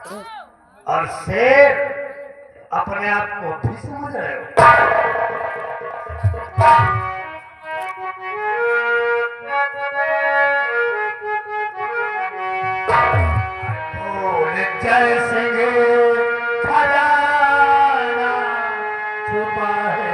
और शेर अपने आप को भी समझ रहे हो। जय सिंह खजाना छुपा है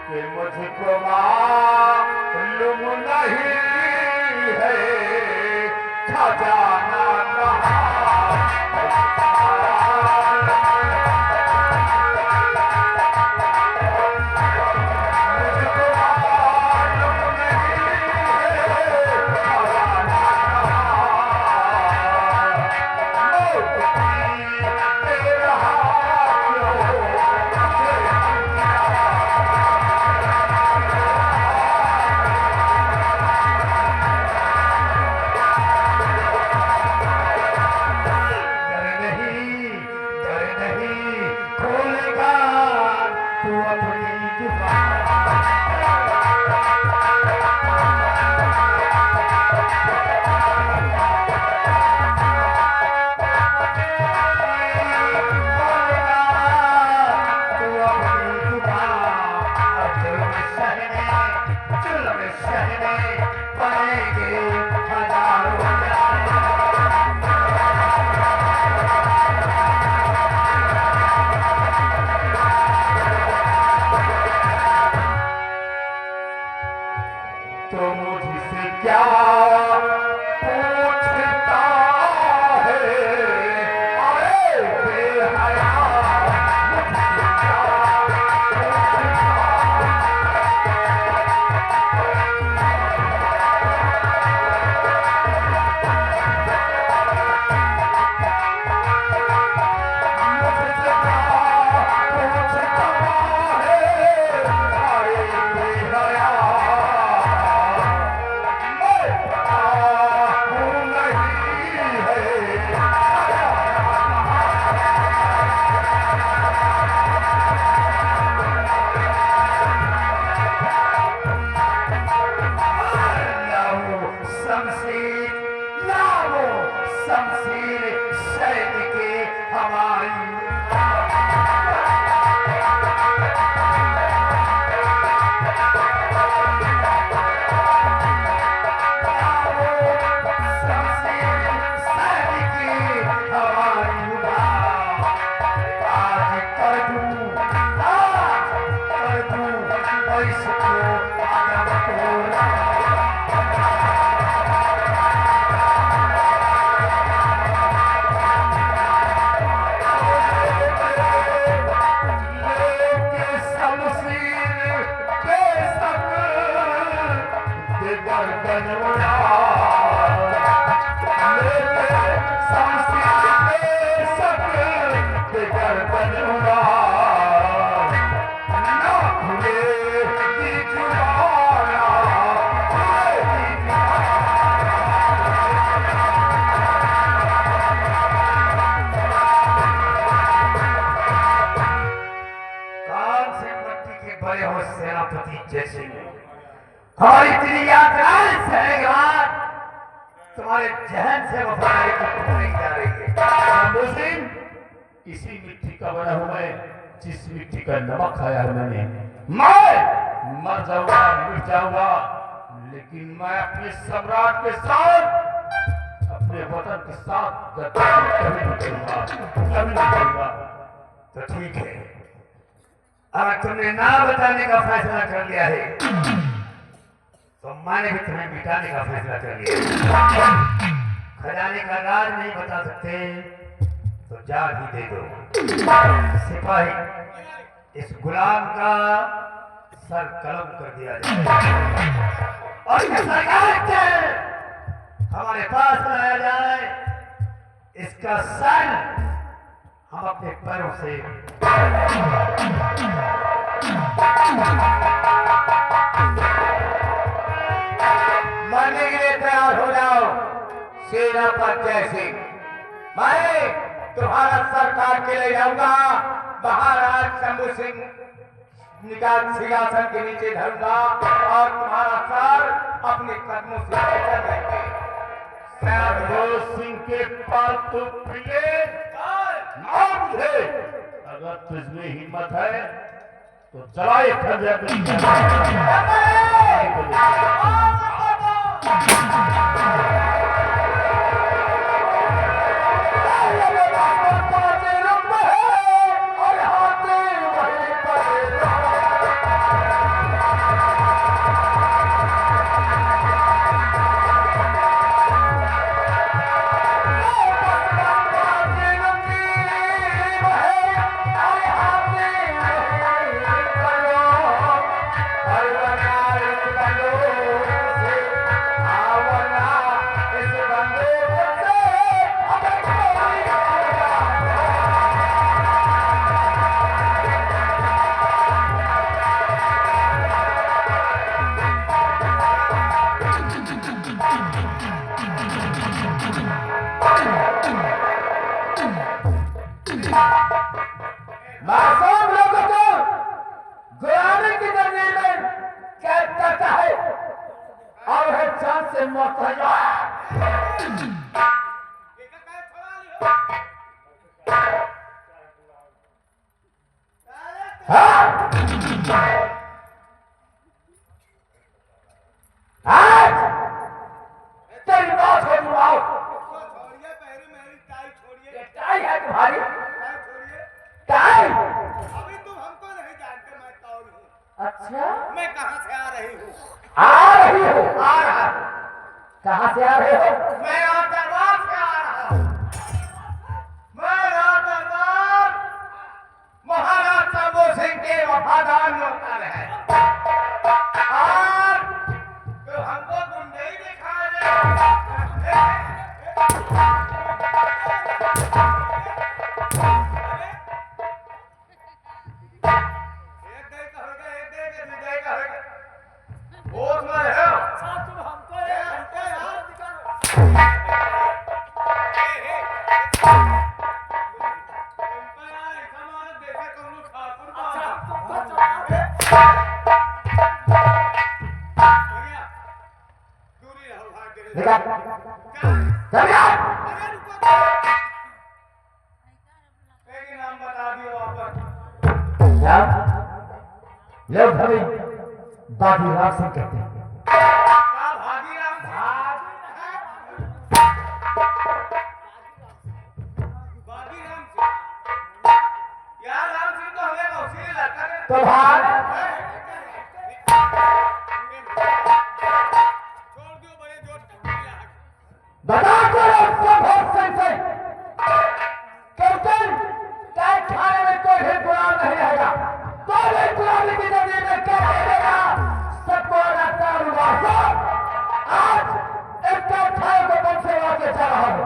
कि मुझको मालूम नहीं है खजाना तो मुझसे क्या पूछता है अरे बेहया मुझसे क्या हमारी इतनी यात्राएं सहगवान तुम्हारे जहन से वफादारी की नहीं जा रही है। मुस्लिम इसी मिट्टी का बना हुआ है जिस मिट्टी का नमक खाया है मैंने। मैं मर जाऊंगा मिट जाऊंगा लेकिन मैं अपने सम्राट के साथ अपने वतन के साथ कभी नहीं करूंगा कभी नहीं करूंगा। तो ठीक है अगर तुमने ना बताने का फैसला कर लिया है तो मैंने भी तुम्हें मिटाने का फैसला कर लिया। खजाने का राज नहीं बता सकते तो जान ही दे दो। सिपाही, इस गुलाम का सर कलम कर दिया जाए और सरकार के हमारे पास लाया जाए। इसका सर हम अपने पैरों से मरने के लिए तैयार हो जाओ सेनापति जय सिंह। मैं तुम्हारा सर काट के ले जाऊंगा, महाराज शंभू सिंह निकाल सिंहासन के नीचे धरूंगा और तुम्हारा सर अपने कदमों से चल देंगे। शंभू सिंह के पालतू प्रिय नाम मुझे, अगर तुझमें हिम्मत है तो चला एक खंजर मासूम लोगों को गुलामी की जंजीर में कैद करता है और है जान से मौत हो जाए। आज तेरी बात हो जुड़ाओ। टाई है तुम्हारी टाई। अभी तुम हमको नहीं जानते, मैं कौन हूँ? अच्छा, मैं कहाँ से आ रही हूँ? आ रही हो? आ रहा। कहाँ से आ रहे हो? मैं दरबार से आ रहा हूँ। मैं दरबार महाराज शंभू सिंह के वफादार नौकर है और तो हमको गुंडे ही दिखा रहे। लोग हमें बाजीराव से कहते हैं। तो भाग बता करो सब से क्योंकि चाहे खाने में कोई भी गुलाम नहीं रहेगा, तो भी गुलामी की जमीन में क्या देगा सबको रखता हुआ। आज एक ठाई को बन से वाके जा रहा हूं।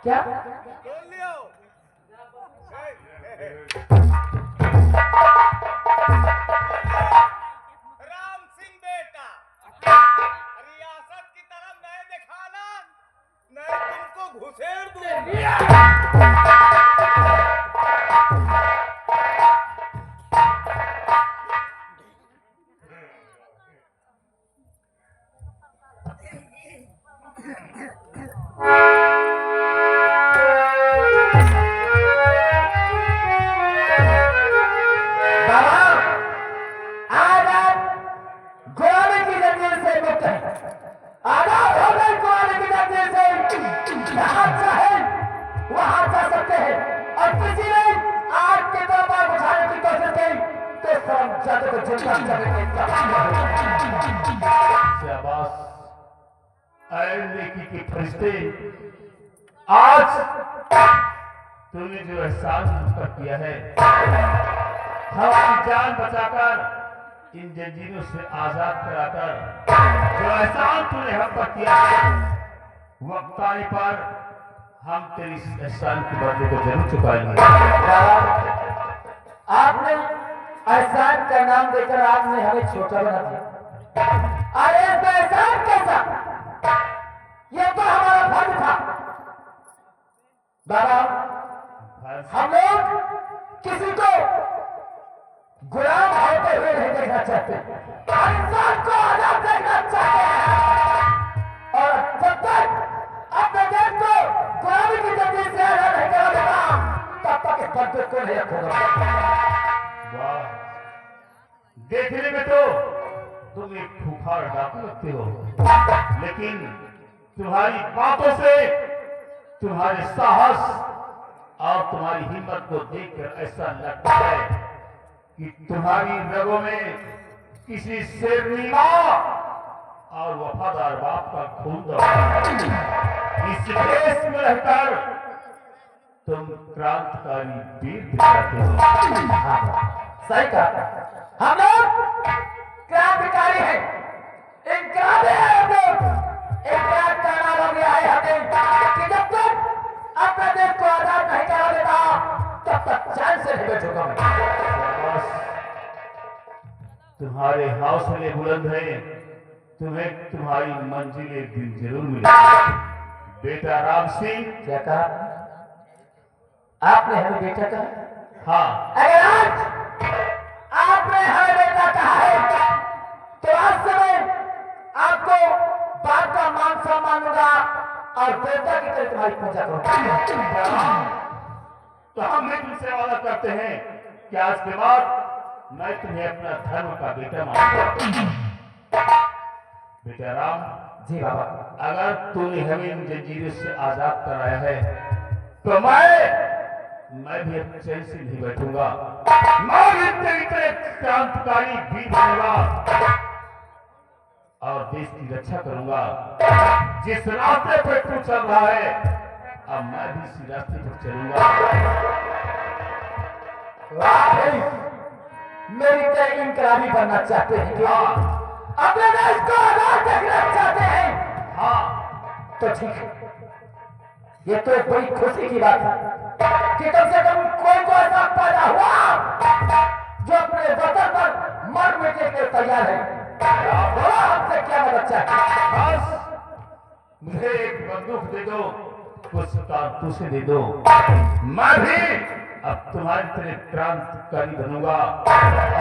क्या बच्चा को चिंता करने शाबाश ऐ नेकी के फरिश्ते, आज तूने जो एहसान हम पर किया है, हमारी जान बचाकर इन जंजीरों से आजाद कराकर जो एहसान तूने हम पर किया है, वक्त आने पर हम तेरी इस एहसान के बदले को जरूर चुकाएंगे। आपने एहसान का नाम देकर आपने हमें छोटा बना दिया। अरे इसमें एहसान कैसा? ये तो हमारा फर्ज था। बाबा, हम लोग किसी को गुलाम होते हुए नहीं देखना चाहते, हर इंसान को आजाद देखना चाहते हैं। और जब तक अपने देश को गुलामी की जंजीर से आजाद नहीं करा देगा, तब तक इस फर्ज को नहीं रखूंगा। वाह, देखने में तो तुम एक खूंखार डाकू लगते हो, लेकिन तुम्हारी बातों से तुम्हारे साहस और तुम्हारी हिम्मत को देखकर ऐसा लगता है कि तुम्हारी रगों में किसी शेरनी मां और वफादार बाप का खून दौड़ा है। इस देश में रहकर तुम क्रांतिकारी वीर दिखाते हो। सही कहा, हम लोग क्रांतिकारी हैं, इनकलाबी हैं हम लोग। इनकलाब का नारा दिया है हमें कि जब तक अपने देश को आजाद नहीं करा देगा, तब तक चैन से नहीं बैठूंगा मैं। शाबाश, तुम्हारे हौसले बुलंद हैं, तुम्हें तुम्हारी मंजिल एक दिन जरूर मिलेगी। बेटा राम सिंह, क्या कहा आपने? हमें बेटा कहा? हाँ, अगर आज आपने हमें बेटा कहा है, तो आज से मैं आपको बाप का मान सम्मान दूंगा और बेटा की तरह तुम्हारी पूजा करूंगा। तो हम भी तुमसे वादा करते हैं कि आज के बाद मैं तुम्हें अपना धर्म का बेटा मानूंगा। बेटा राम, जी बाबा। अगर तूने हमें इन जंजीरों से आजाद कराया है, तो मैं भी अपने चैन से नहीं बैठूंगा। मैं भी तेरी तरह क्रांतिकारी वीर बनूंगा और देश की रक्षा करूंगा। जिस रास्ते पर तू चल रहा है, अब मैं भी इसी रास्ते पर चलूंगा। मेरी तरह इनकलाबी बनना चाहते हैं क्या? अपने देश को आजाद देखना चाहते हैं? हाँ, तो ठीक है, ये तो एक बड़ी खुशी की बात है कि कम से कम कोई को ऐसा पैदा हुआ जो अपने वतन पर मर मिटने के लिए तैयार है। बोलो हमसे क्या मदद चाहिए? बस मुझे एक बंदूक दे दो, कुछ कारतूसें दे दो, मैं भी अब तुम्हारी तरह क्रांतिकारी बनूंगा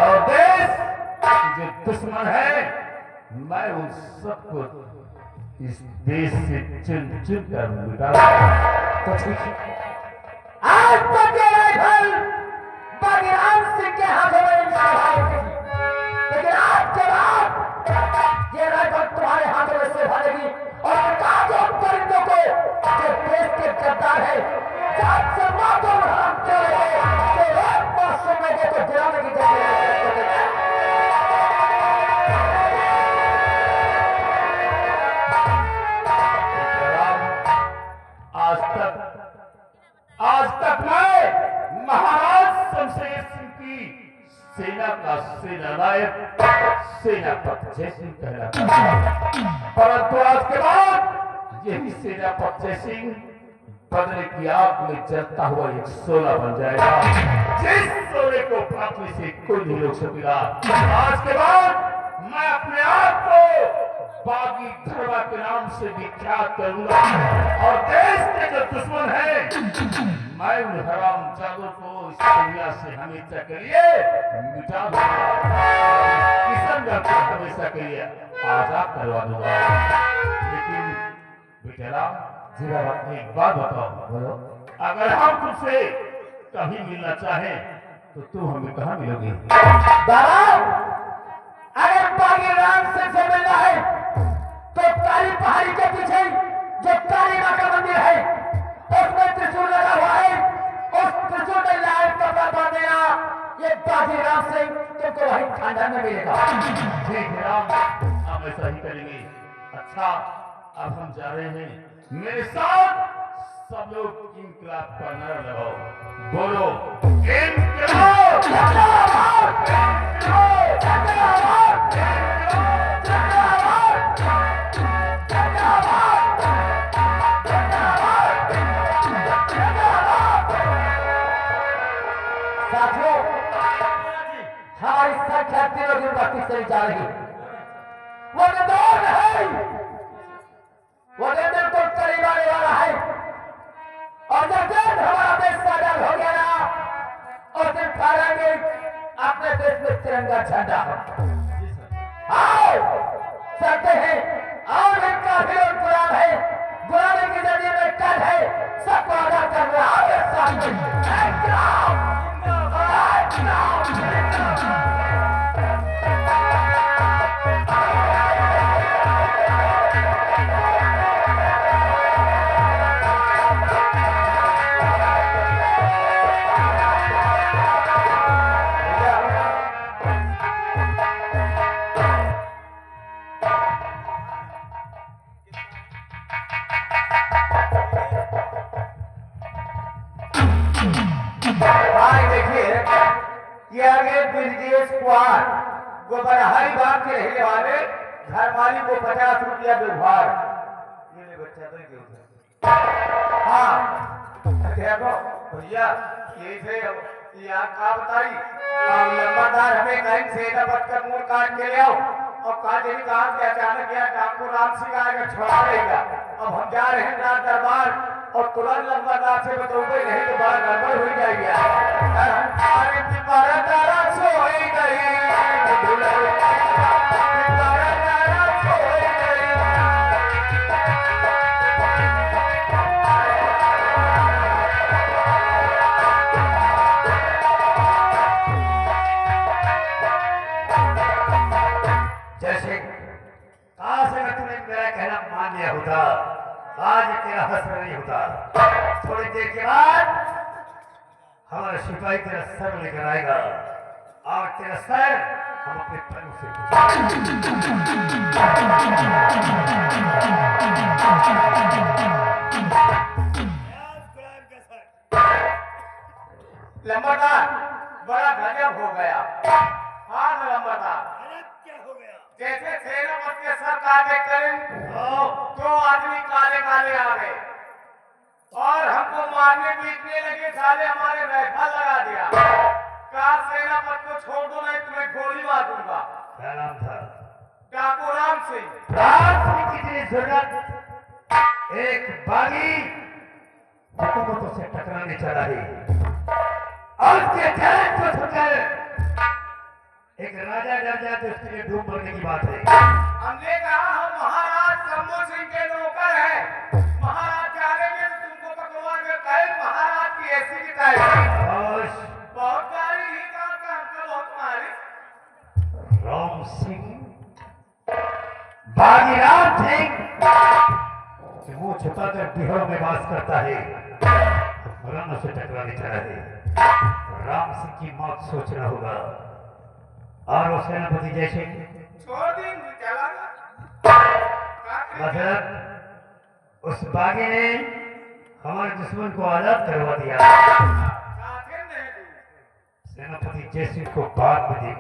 और देश के जो दुश्मन है, मैं उन सबको इस देश से चुन चुन कर मिटाऊंगा। तो ठीक है, आज तक ये राइफल बागीराम सिंह के हाथों में नहीं थी, लेकिन आज के बाद ये राइफल तुम्हारे हाथों में से भरेगी और काजों परिंदों को जो देश के गद्दार है, जात से मातों में हम चले तो एक मासूम में को गिराने की जरूरत है। आज तक मैं महाराज शमशेर सिंह की सेना का सेनानायक सेनापति जय सिंह कहलाता था, परंतु आज के बाद यही सेनापति जय सिंह बदले की आग में जलता हुआ एक सोना बन जाएगा, जिस सोने को फांकने से कोई नहीं रोक सकेगा। आज के बाद मैं अपने आप को बागी धर्मा के नाम से विख्यात करूंगा और देश के जो दुश्मन है, मैं उन हराम जादों को इस दुनिया से हमेशा के लिए मिटा दूंगा, किशनगढ़ को हमेशा के लिए आजाद करवा दूंगा। लेकिन बेटे राम, जी बाबा। एक बात बताओ, बोलो। अगर हम तुमसे कभी मिलना चाहें तो तुम हमें कहाँ मिलोगे? बाबा, अगर बागीराम सिंह से मिलना है तो काली पहाड़ी के पीछे जो काली मां का मंदिर है, उसमें त्रिशूल लगा हुआ है, उस त्रिशूल में लाल कपड़ा बांध देना, ये बागीराम सिंह तुमको वही ठंडा में मिलेगा। ठीक है राम, हम ऐसा ही करेंगे। अच्छा, अब हम जा रहे हैं, मेरे साथ सब लोग इंकलाब का नारा लगाओ, बोलो इंकलाब जिंदाबाद, इंकलाब जिंदाबाद, इंकलाब जिंदाबाद, जिंदाबाद, जिंदाबाद, जिंदाबाद। साथियों, हमारी संख्या दिनों दिन बढ़ती चली जा रही है। वो जो दौर है, वो दिन तो करीब आने वाला है, और जब दिन हमारा देश आजाद हो गया ना, और दिन फहराएंगे अपने देश में तिरंगा झंडा। आओ चलते हैं, और भी काफी लोग गुलाम है, गुलामी की जमीन में कल है, सबको आजाद कर रहा है। भाई देखिए, ये आगे ब्रिजेश कुमार गोबरहारी बाग के रहने वाले घर मालिक को 50 रुपया व्यवहार। ये ले बच्चा तो क्यों? हाँ देखो भैया, ये से यहाँ का बताई, लंबादार हमें कहीं से कर मुंह काट के ले आओ, और काजे भी कहा कि अचानक यह डाकू राम सिंह आएगा छोड़ा देगा। अब हम जा रहे हैं राज दरबार, और तुरंत लंबादार से बतौगे नहीं तो बड़ा गड़बड़ हो जाएगी। अरे तुम्हारा तारा सोई गई, जैसे काश अगर तूने मेरा कहना मान लिया होता, आज तेरा हश्र नहीं होता। थोड़ी देर के बाद हमारा सिपाही तेरा सर लेकर आएगा, और तेरा सर हम अपने पैरों से लंबादार बड़ा गजब हो गया। हाँ लंबादार, क्या हो गया? जैसे सेनापति के सर काटे करें, दो आदमी काले काले आ गए, और हमको मारने पीटने लगे। साले हमारे राइफल लगा दिया। कहा सेनापति को छोड़ दो, नहीं तुम्हें गोली मार दूंगा। क्या नाम था? डाकू राम सिंह। राम सिंह की तेरी जरूरत एक बागी हुकूमतों से टकराने चला है, और उसके जहन को छुकर एक राजा डर जाए तो उसके लिए डूब मरने की बात है। हमने कहा हम महाराज शंभू सिंह के नौकर हैं, महाराज जानेंगे तो तुमको पकड़वा के कहे महाराज की ऐसी की तैसी। बहुत प्यारी ही का हमको बहुत मारी। राम सिंह बागीराम सिंह कि मुंह छुपाकर बिहार में वास करता है, राम से टकराने चला है। राम सिंह की मौत सोचना होगा, और वो सेनापति जैसे छोड़ दी चला मतलब उस बागी ने हमारे दुश्मन को आजाद करवा दिया। सेनापति जैसे को बाद में देखी।